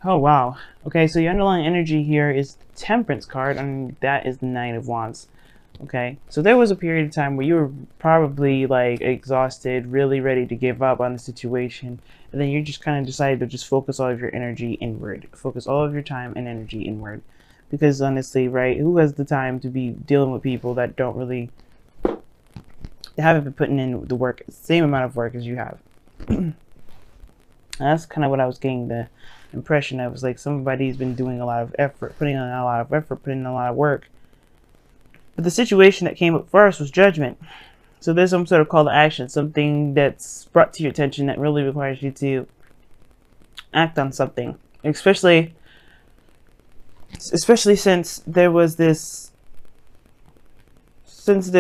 Oh wow. Okay, so your underlying energy here is the Temperance card, and that is the Knight of Wands. Okay, so there was a period of time where you were probably like exhausted, really ready to give up on the situation, and then you just kind of decided to just focus all of your energy inward, focus all of your time and energy inward, because honestly, right, who has the time to be dealing with people that don't really, they haven't been putting in the work, same amount of work as you have. That's kind of what I was getting the impression of. It was like somebody's been doing a lot of effort, putting in a lot of effort, putting in a lot of work. But the situation that came up first was judgment. So there's some sort of call to action, something that's brought to your attention that really requires you to act on something. Especially since there was this, this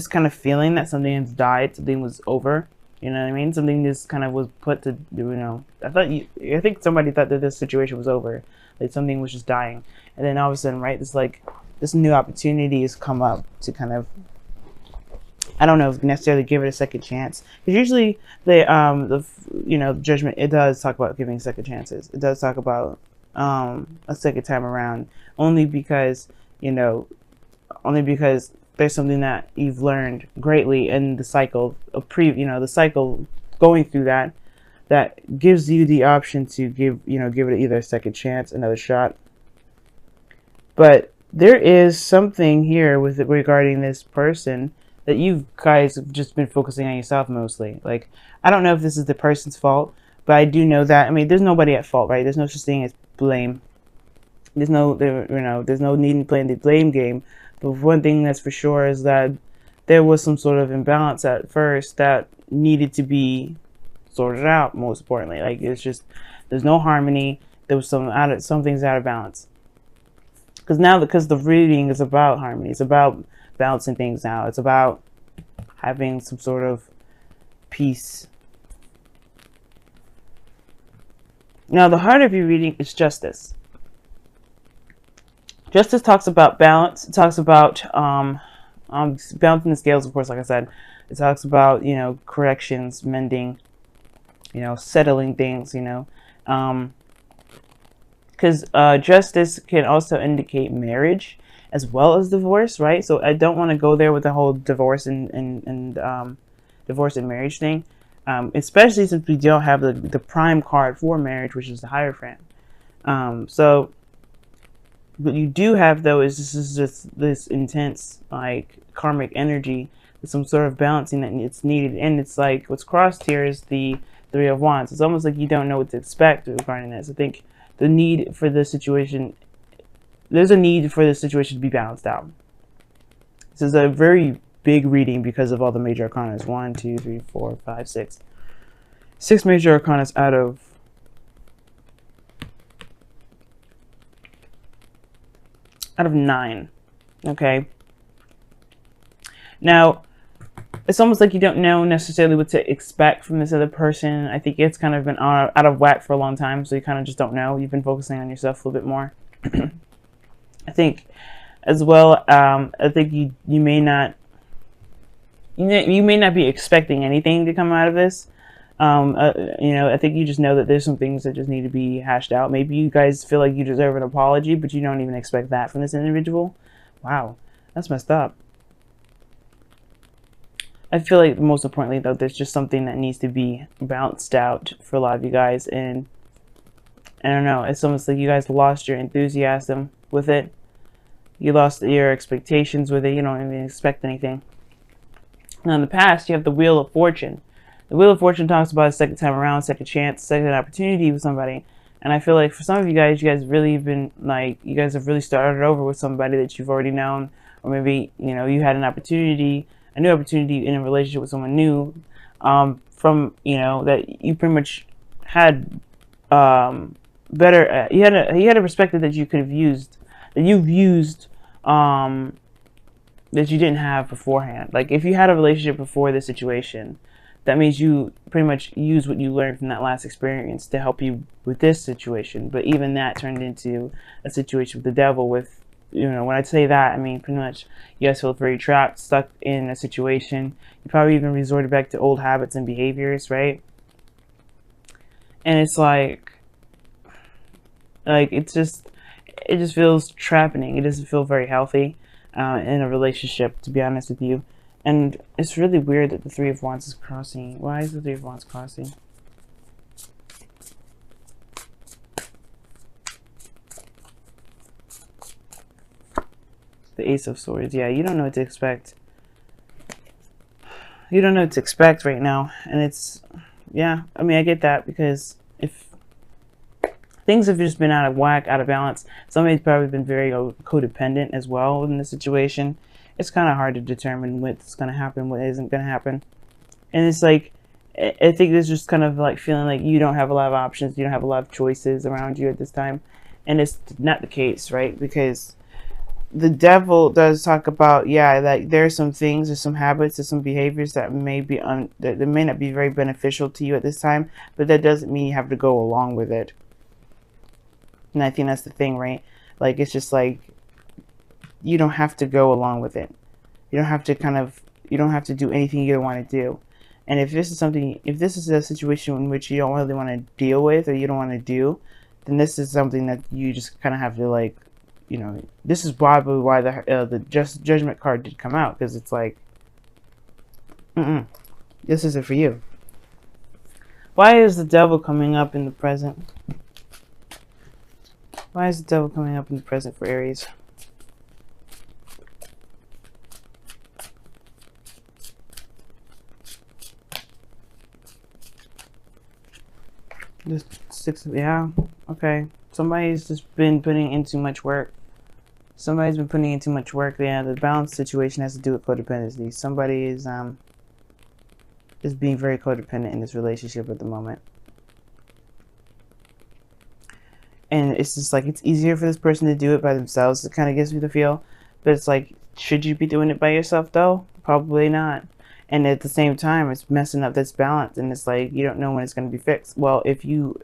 kind of feeling that something has died, something was over. You know what I mean? Something just kind of was put to, I think somebody thought that this situation was over, like something was just dying, and then all of a sudden, right, this new opportunity has come up to kind of, I don't know if necessarily give it a second chance, because usually judgment, it does talk about giving second chances. It does talk about a second time around, only because you know only because there's something that you've learned greatly in the cycle of the cycle going through that gives you the option to give it either a second chance, another shot. But there is something here with it regarding this person that you guys have just been focusing on yourself mostly. Like, I don't know if this is the person's fault, but I do know that, I mean, there's nobody at fault, right? There's no such thing as blame. There's no need in playing the blame game. But one thing that's for sure is that there was some sort of imbalance at first that needed to be sorted out. Most importantly, like, it's just, there's no harmony. There was some things out of balance. Because the reading is about harmony. It's about balancing things out. It's about having some sort of peace. Now, the heart of your reading is justice. Justice talks about balance. It talks about balancing the scales, of course, like I said. It talks about, corrections, mending, settling things, because justice can also indicate marriage as well as divorce, right? So I don't want to go there with the whole divorce and divorce and marriage thing, especially since we don't have the prime card for marriage, which is the Hierophant. So what you do have, though, is this intense, like, karmic energy, some sort of balancing that it's needed. And it's like, what's crossed here is the Three of Wands. It's almost like you don't know what to expect regarding this. I think the need for this situation, there's a need for this situation to be balanced out. This is a very big reading because of all the major arcana. 1, 2, 3, 4, 5, 6. 6 major arcana out of 9. Okay. Now, it's almost like you don't know necessarily what to expect from this other person. I think it's kind of been out of whack for a long time, so you kind of just don't know. You've been focusing on yourself a little bit more. I think as well, I think you may not be expecting anything to come out of this. I think you just know that there's some things that just need to be hashed out. Maybe you guys feel like you deserve an apology, but you don't even expect that from this individual. Wow, that's messed up. I feel like most importantly, though, there's just something that needs to be balanced out for a lot of you guys. And I don't know, it's almost like you guys lost your enthusiasm with it. You lost your expectations with it. You don't even expect anything. Now, in the past, you have the Wheel of Fortune. The Wheel of Fortune talks about a second time around, second chance, second opportunity with somebody. And I feel like for some of you guys really have been, like, you guys have really started over with somebody that you've already known. Or maybe, you had a new opportunity in a relationship with someone new, that you pretty much had better, you had a perspective that you could have used, that you've used, that you didn't have beforehand. Like, if you had a relationship before this situation, that means you pretty much use what you learned from that last experience to help you with this situation. But even that turned into a situation with the devil. With, when I say that, I mean pretty much you guys feel very trapped, stuck in a situation. You probably even resorted back to old habits and behaviors, right? And it's like it just feels trapping. It doesn't feel very healthy in a relationship, to be honest with you. And it's really weird that the Three of Wands is crossing. Why is the Three of Wands crossing? The Ace of Swords. Yeah, you don't know what to expect. You don't know what to expect right now. And it's, yeah, I mean, I get that, because if things have just been out of whack, out of balance, somebody's probably been very codependent as well in the situation. It's kind of hard to determine what's going to happen, what isn't going to happen. And it's like, I think it's just kind of like feeling like you don't have a lot of options, you don't have a lot of choices around you at this time. And it's not the case, right? Because the devil does talk about, yeah, like there's some things, there's some habits, there's some behaviors that may be that may not be very beneficial to you at this time, but that doesn't mean you have to go along with it. And I think that's the thing, right? Like, it's just like, you don't have to go along with it. You don't have to you don't have to do anything you don't want to do. And if this is a situation in which you don't really want to deal with, or you don't want to do, then this is something that you just kind of have to, like, you know, this is probably why the judgment card did come out, because it's like, this isn't for you. Why is the devil coming up in the present? Why is the devil coming up in the present for Aries? This six, yeah, okay. Somebody's just been putting in too much work. Somebody's been putting in too much work. Yeah, the balance situation has to do with codependency. Somebody is being very codependent in this relationship at the moment. And it's just like, it's easier for this person to do it by themselves. It kind of gives me the feel. But it's like, should you be doing it by yourself though? Probably not. And at the same time, it's messing up this balance. And it's like, you don't know when it's going to be fixed. Well, if you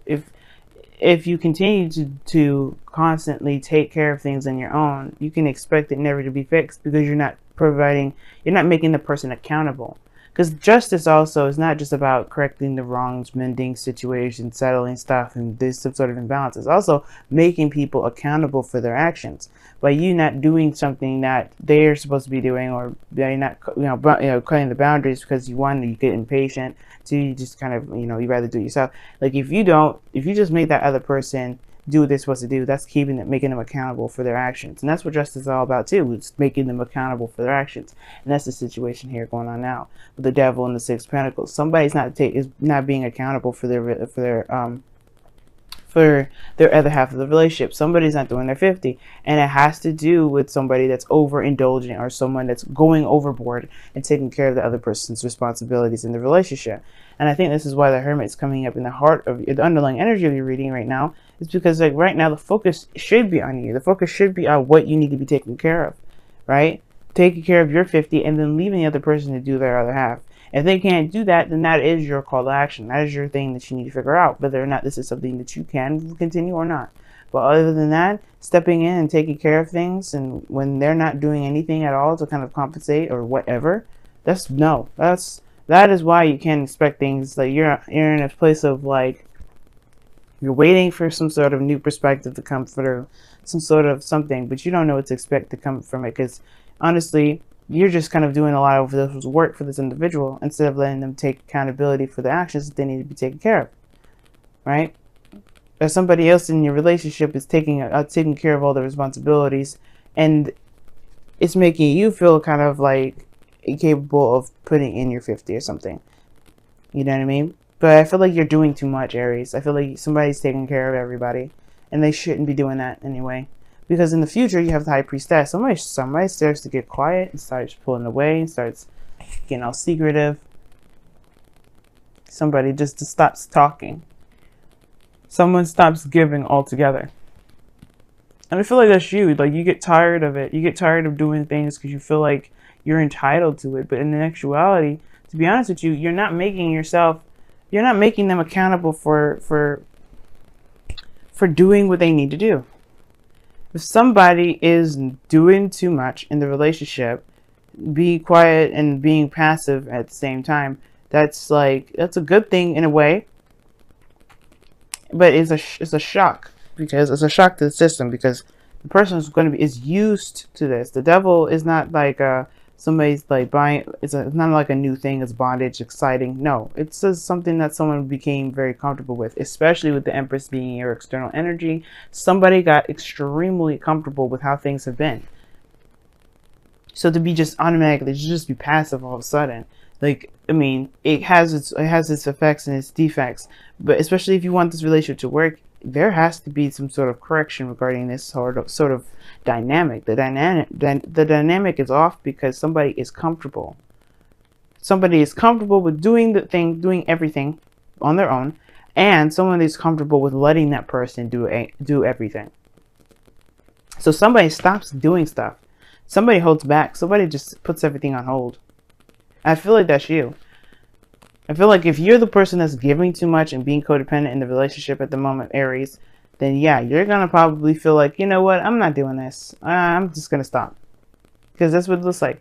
continue to constantly take care of things on your own, you can expect it never to be fixed, because you're not making the person accountable. Because justice also is not just about correcting the wrongs, mending situations, settling stuff, and this some sort of imbalance. It's also making people accountable for their actions. By you not doing something that they're supposed to be doing, or they're not, cutting the boundaries because you get impatient, so you just kind of, you rather do it yourself. Like, if you just make that other person do what they're supposed to do, that's making them accountable for their actions. And that's what justice is all about too. It's making them accountable for their actions. And that's the situation here going on now with the devil and the Six of Pentacles. Somebody's not being accountable for their other half of the relationship. Somebody's not doing their 50, and it has to do with somebody that's overindulgent, or someone that's going overboard and taking care of the other person's responsibilities in the relationship. And I think this is why the Hermit's coming up in the heart of the underlying energy of your reading right now. It's because, like, right now the focus should be on you. The focus should be on what you need to be taking care of, right? Taking care of your 50, and then leaving the other person to do their other half. If they can't do that, then that is your call to action. That is your thing that you need to figure out, whether or not this is something that you can continue or not. But other than that, stepping in and taking care of things, and when they're not doing anything at all to kind of compensate or whatever, that is why you can't expect things. Like, you're in a place of, like, you're waiting for some sort of new perspective to come through, some sort of something, but you don't know what to expect to come from it, because honestly, you're just kind of doing a lot of this work for this individual instead of letting them take accountability for the actions that they need to be taken care of, right? Or somebody else in your relationship is taking care of all the responsibilities, and it's making you feel kind of like incapable of putting in your 50 or something. You know what I mean? But I feel like you're doing too much, Aries. I feel like somebody's taking care of everybody, and they shouldn't be doing that anyway. Because in the future, you have the High Priestess. Somebody starts to get quiet and starts pulling away and starts getting all secretive. Somebody just stops talking. Someone stops giving altogether. And I feel like that's you. Like, you get tired of it. You get tired of doing things because you feel like you're entitled to it. But in actuality, to be honest with you, you're not making them accountable for doing what they need to do. If somebody is doing too much in the relationship, be quiet and being passive at the same time, that's a good thing in a way. but it's a shock, because it's a shock to the system, because the person is used to this. The devil is not like somebody's like buying. It's not like a new thing. It's bondage, exciting. No, it's just something that someone became very comfortable with, especially with the Empress being your external energy. Somebody got extremely comfortable with how things have been. So to be just automatically, just be passive all of a sudden, like, I mean, it has its effects and its defects, but especially if you want this relationship to work, there has to be some sort of correction regarding this sort of dynamic. The dynamic is off because somebody is comfortable. Somebody is comfortable with doing everything on their own, and someone is comfortable with letting that person do everything. So somebody stops doing stuff. Somebody holds back. Somebody just puts everything on hold. I feel like that's you. I feel like if you're the person that's giving too much and being codependent in the relationship at the moment, Aries, then yeah, you're going to probably feel like, you know what, I'm not doing this. I'm just going to stop. Because that's what it looks like.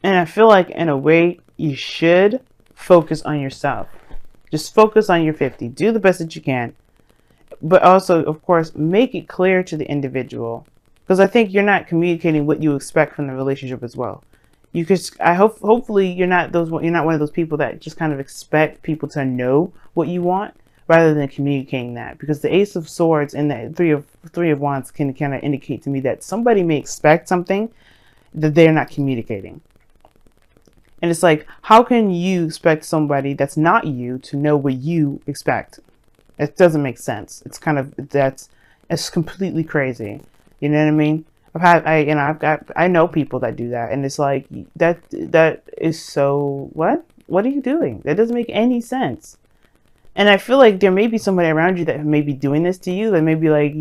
And I feel like in a way, you should focus on yourself. Just focus on your 50. Do the best that you can. But also, of course, make it clear to the individual. Because I think you're not communicating what you expect from the relationship as well. Hopefully you're not one of those people that just kind of expect people to know what you want rather than communicating that, because the Ace of Swords and the three of Wands can kind of indicate to me that somebody may expect something that they're not communicating. And it's like, how can you expect somebody that's not you to know what you expect? It doesn't make sense. It's it's completely crazy. You know what I mean? I know people that do that, and it's like, that is so, what are you doing? That doesn't make any sense. And I feel like there may be somebody around you that may be doing this to you, that may be like,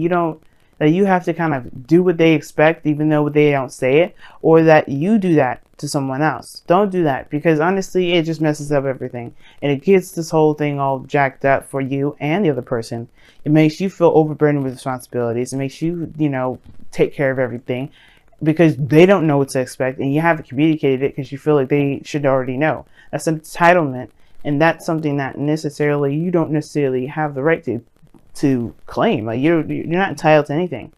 that you have to kind of do what they expect even though they don't say it, or that you do that to someone else. Don't do that, because honestly it just messes up everything, and it gets this whole thing all jacked up for you and the other person. It makes you feel overburdened with responsibilities. It makes you, take care of everything, because they don't know what to expect, and you haven't communicated it because you feel like they should already know. That's entitlement, and that's something that you don't necessarily have the right to claim. Like, you're not entitled to anything.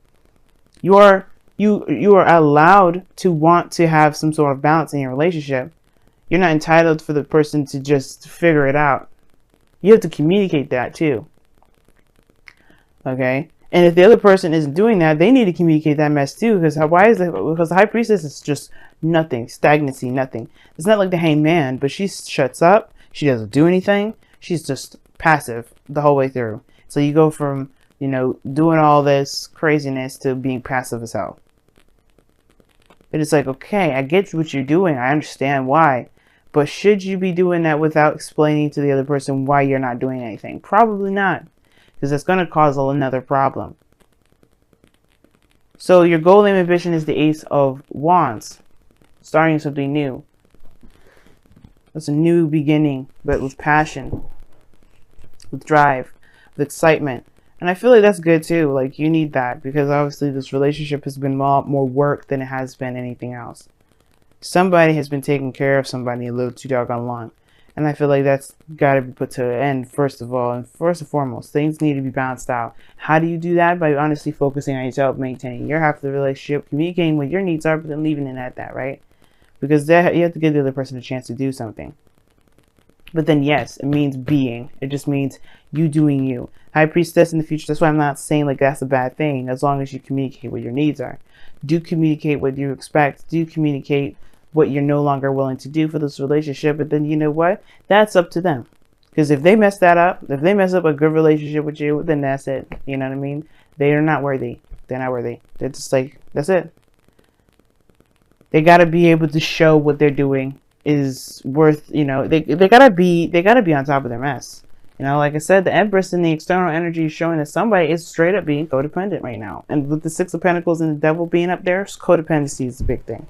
You are allowed to want to have some sort of balance in your relationship. You're not entitled for the person to just figure it out. You have to communicate that too. Okay? And if the other person isn't doing that, they need to communicate that mess too. Because because the High Priestess is just nothing, stagnancy, nothing. It's not like the Hanged Man, but she shuts up. She doesn't do anything. She's just passive the whole way through. So you go from, doing all this craziness to being passive as hell. But it's like, okay, I get what you're doing. I understand why. But should you be doing that without explaining to the other person why you're not doing anything? Probably not. Because that's going to cause another problem. So your goal and ambition is the Ace of Wands. Starting something new. It's a new beginning, but with passion. With drive. With excitement. And I feel like that's good too. Like, you need that, because obviously this relationship has been more work than it has been anything else. Somebody has been taking care of somebody a little too doggone long. And I feel like that's got to be put to an end, first of all. And first and foremost, things need to be balanced out. How do you do that? By honestly focusing on yourself, maintaining your half of the relationship, communicating what your needs are, but then leaving it at that, right? Because you have to give the other person a chance to do something. But then, yes, it means being. It just means you doing you. High Priestess in the future. That's why I'm not saying like that's a bad thing, as long as you communicate what your needs are. Do communicate what you expect. Do communicate what you're no longer willing to do for this relationship. But then, you know what? That's up to them. Because if they mess that up, if they mess up a good relationship with you, then that's it. You know what I mean? They are not worthy. They're not worthy. They're just like, that's it. They got to be able to show what they're doing is worth, they gotta be on top of their mess. Like I said, the Empress and the external energy is showing that somebody is straight up being codependent right now. And with the Six of Pentacles and the Devil being up there, codependency is the big thing.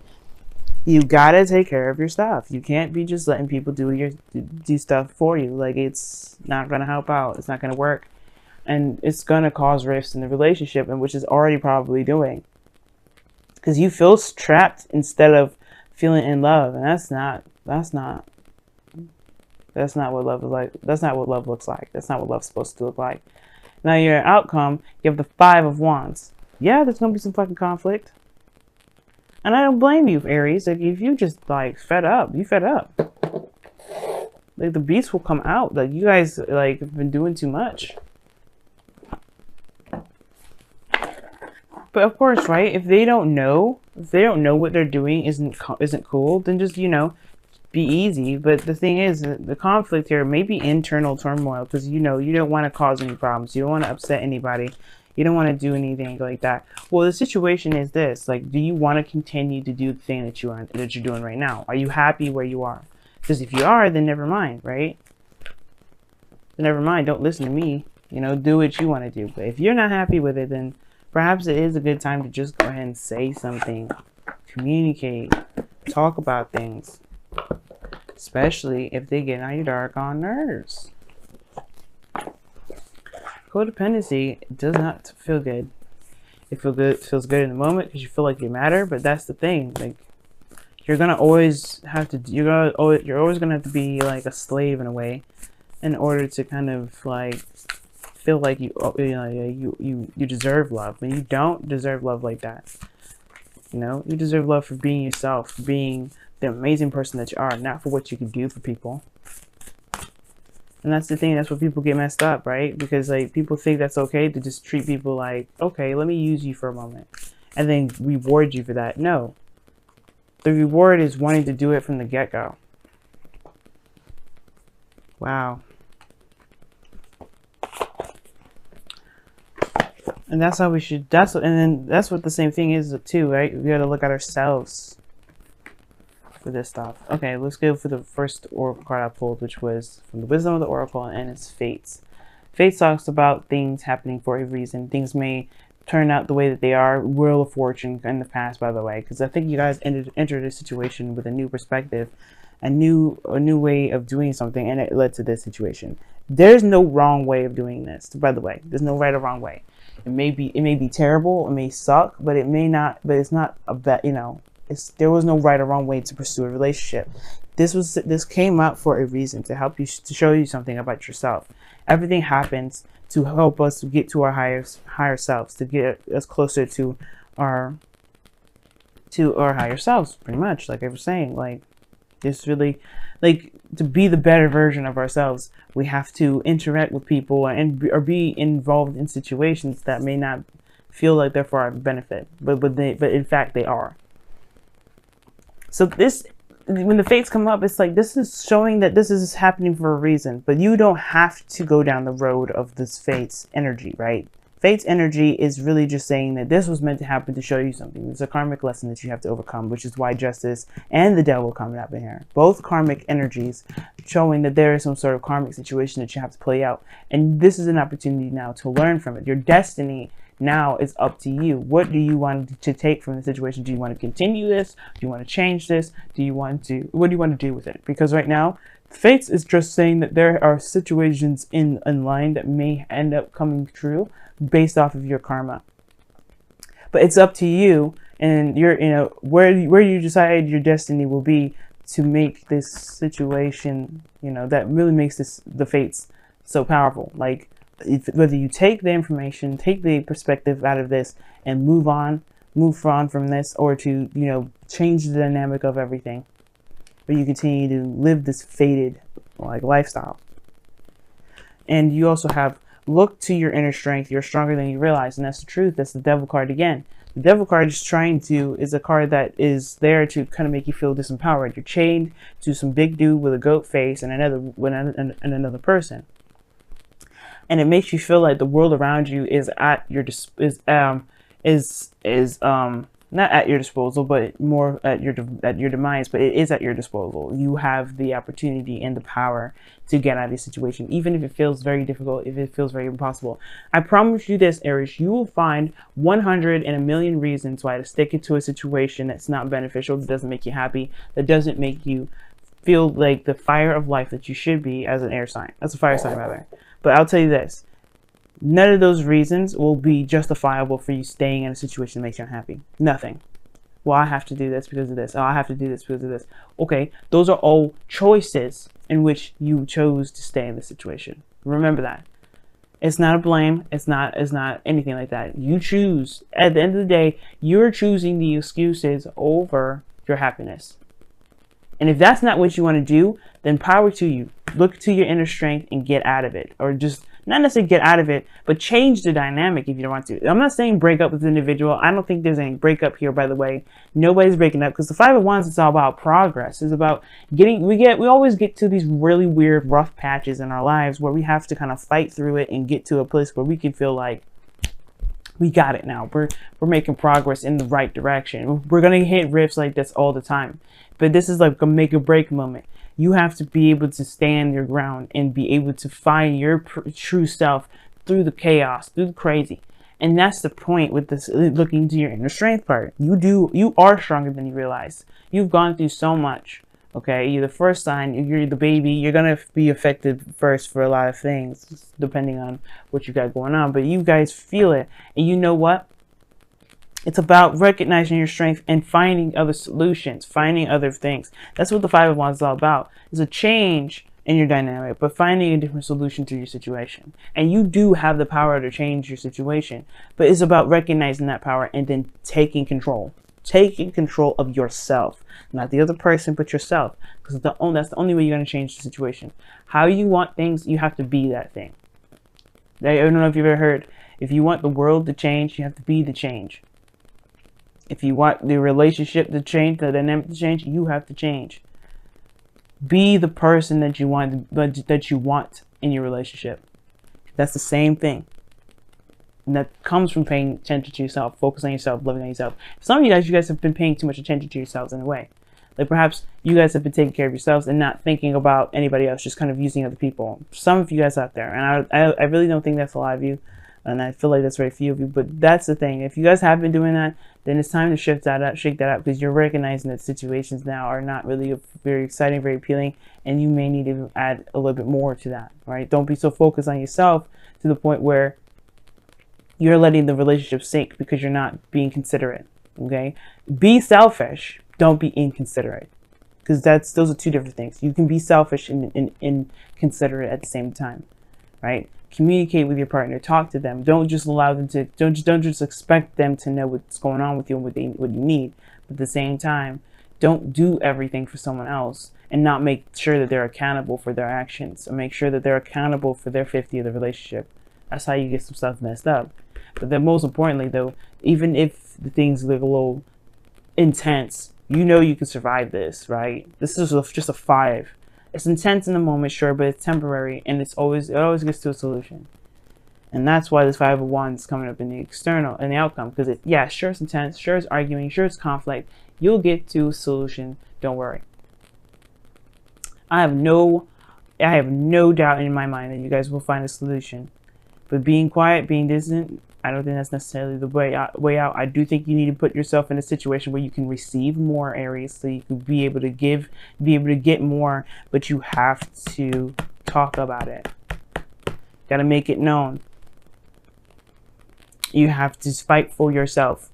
You gotta take care of your stuff. You can't be just letting people do stuff for you. Like, it's not gonna help out. It's not gonna work, and it's gonna cause rifts in the relationship, and which is already probably doing. Because you feel trapped instead of feeling in love, and that's not That's not what love is like. That's not what love looks like. That's not what love's supposed to look like. Now your outcome, you have the 5 of Wands. Yeah, there's gonna be some fucking conflict. And I don't blame you, Aries. Like, if you just, like, fed up, you fed up. Like, the beast will come out. Like, you guys, like, have been doing too much. But of course, right? If they don't know what they're doing isn't cool, then just, you know, be easy. But the thing is, the conflict here may be internal turmoil because, you know, you don't want to cause any problems. You don't want to upset anybody. You don't want to do anything like that. Well, the situation is this: like, do you want to continue to do the thing that you're doing right now? Are you happy where you are? Because if you are, then never mind, right? Then never mind. Don't listen to me. You know, do what you want to do. But if you're not happy with it, then perhaps it is a good time to just go ahead and say something, communicate, talk about things, especially if they get on your doggone nerves. Codependency does not feel good. It feels good in the moment because you feel like you matter, but that's the thing. Like, you're gonna always have to. You're always gonna have to be like a slave in a way, in order to kind of like feel like you deserve love. But you don't deserve love like that. You know, you deserve love for being yourself, for being the amazing person that you are, not for what you can do for people. And that's the thing. That's where people get messed up, right? Because like people think that's okay to just treat people like, okay, let me use you for a moment, and then reward you for that. No, the reward is wanting to do it from the get-go. Wow. And that's how we should. And then that's what the same thing is too, right? We got to look at ourselves for this stuff. Okay, let's go for the first oracle card I pulled, which was from the Wisdom of the Oracle, and it's Fates. Fates talks about things happening for a reason. Things may turn out the way that they are. Wheel of Fortune in the past, by the way, because I think you guys entered a situation with a new perspective, a new way of doing something, and it led to this situation. There's no wrong way of doing this, by the way. There's no right or wrong way. It may be terrible, it may suck, but it may not. But it's not a bet, you know. There was no right or wrong way to pursue a relationship. This came out for a reason, to help you, to show you something about yourself. Everything happens to help us get to our higher selves, to get us closer to our higher selves, pretty much. Like I was saying, like it's really like to be the better version of ourselves. We have to interact with people or be involved in situations that may not feel like they're for our benefit, but in fact they are. So when the fates come up, it's like this is showing that this is happening for a reason, but you don't have to go down the road of this fates energy, right? Fates energy is really just saying that this was meant to happen to show you something. It's a karmic lesson that you have to overcome, which is why Justice and the Devil coming up in here. Both karmic energies showing that there is some sort of karmic situation that you have to play out. And this is an opportunity now to learn from it. Your destiny now is up to you. What do you want to take from the situation? Do you want to continue this? Do you want to change this? What do you want to do with it? Because right now, Fates is just saying that there are situations in line that may end up coming true based off of your karma. But it's up to you and where you decide your destiny will be to make this situation, that really makes the Fates so powerful. Like, whether you take the information, take the perspective out of this and move on from this, or to, change the dynamic of everything, but you continue to live this fated lifestyle. And you also have look to your inner strength. You're stronger than you realize, and that's the truth. That's the Devil card again. The Devil card is a card that is there to kind of make you feel disempowered. You're chained to some big dude with a goat face and another person. And it makes you feel like the world around you is at your not at your disposal, but more at your demise. But it is at your disposal. You have the opportunity and the power to get out of this situation, even if it feels very difficult, if it feels very impossible. I promise you this, Aries, you will find 100 in a million reasons why to stick into a situation that's not beneficial, that doesn't make you happy, that doesn't make you feel like the fire of life that you should be as an air sign. That's a fire sign, rather. But I'll tell you this. None of those reasons will be justifiable for you staying in a situation that makes you unhappy. Nothing. Well, I have to do this because of this. Oh, I have to do this because of this. Okay, those are all choices in which you chose to stay in the situation. Remember that. It's not a blame. It's not anything like that. You choose. At the end of the day, you're choosing the excuses over your happiness. And if that's not what you want to do, then power to you. Look to your inner strength and get out of it. Or just, not necessarily get out of it, but change the dynamic if you don't want to. I'm not saying break up with the individual. I don't think there's any breakup here, by the way. Nobody's breaking up, because the Five of Wands is all about progress. It's about getting, we always get to these really weird, rough patches in our lives where we have to kind of fight through it and get to a place where we can feel like we got it now. We're making progress in the right direction. We're going to hit rifts like this all the time. But this is like a make or break moment. You have to be able to stand your ground and be able to find your true self through the chaos, through the crazy. And that's the point with this looking to your inner strength part. You are stronger than you realize. You've gone through so much. Okay, you're the first sign, you're the baby, you're going to be affected first for a lot of things, depending on what you got going on. But you guys feel it. And you know what? It's about recognizing your strength and finding other solutions, finding other things. That's what the Five of Wands is all about. It's a change in your dynamic, but finding a different solution to your situation. And you do have the power to change your situation, but it's about recognizing that power and then taking control. Taking control of yourself, not the other person, but yourself. Because that's the only way you're going to change the situation. How you want things, you have to be that thing. I don't know if you've ever heard, if you want the world to change, you have to be the change. If you want the relationship to change, the dynamic to change, you have to change. Be the person that you want in your relationship. That's the same thing. And that comes from paying attention to yourself, focusing on yourself, loving on yourself. Some of you guys have been paying too much attention to yourselves in a way. Like perhaps you guys have been taking care of yourselves and not thinking about anybody else, just kind of using other people. Some of you guys out there, and I really don't think that's a lot of you. And I feel like that's very few of you, but that's the thing. If you guys have been doing that, then it's time to shake that up, because you're recognizing that situations now are not really very exciting, very appealing, and you may need to add a little bit more to that, right? Don't be so focused on yourself to the point where you're letting the relationship sink because you're not being considerate, okay? Be selfish, don't be inconsiderate, because those are two different things. You can be selfish and inconsiderate at the same time, right? Communicate with your partner, talk to them. Don't just allow them to, don't just expect them to know what's going on with you and what you need. But at the same time, don't do everything for someone else and not make sure that they're accountable for their actions, or make sure that they're accountable for their 50 of the relationship. That's how you get some stuff messed up. But then most importantly though, even if the things look a little intense, you know you can survive this, right? This is just a 5. It's intense in the moment, sure, but it's temporary, and it always gets to a solution. And that's why this Five of Wands is coming up in the external, in the outcome, because yeah, sure it's intense, sure it's arguing, sure it's conflict. You'll get to a solution. Don't worry. I have no doubt in my mind that you guys will find a solution. But being quiet, being distant, I don't think that's necessarily the way out. I do think you need to put yourself in a situation where you can receive more, Aries, so you can be able to give, be able to get more, but you have to talk about it. Got to make it known. You have to fight for yourself.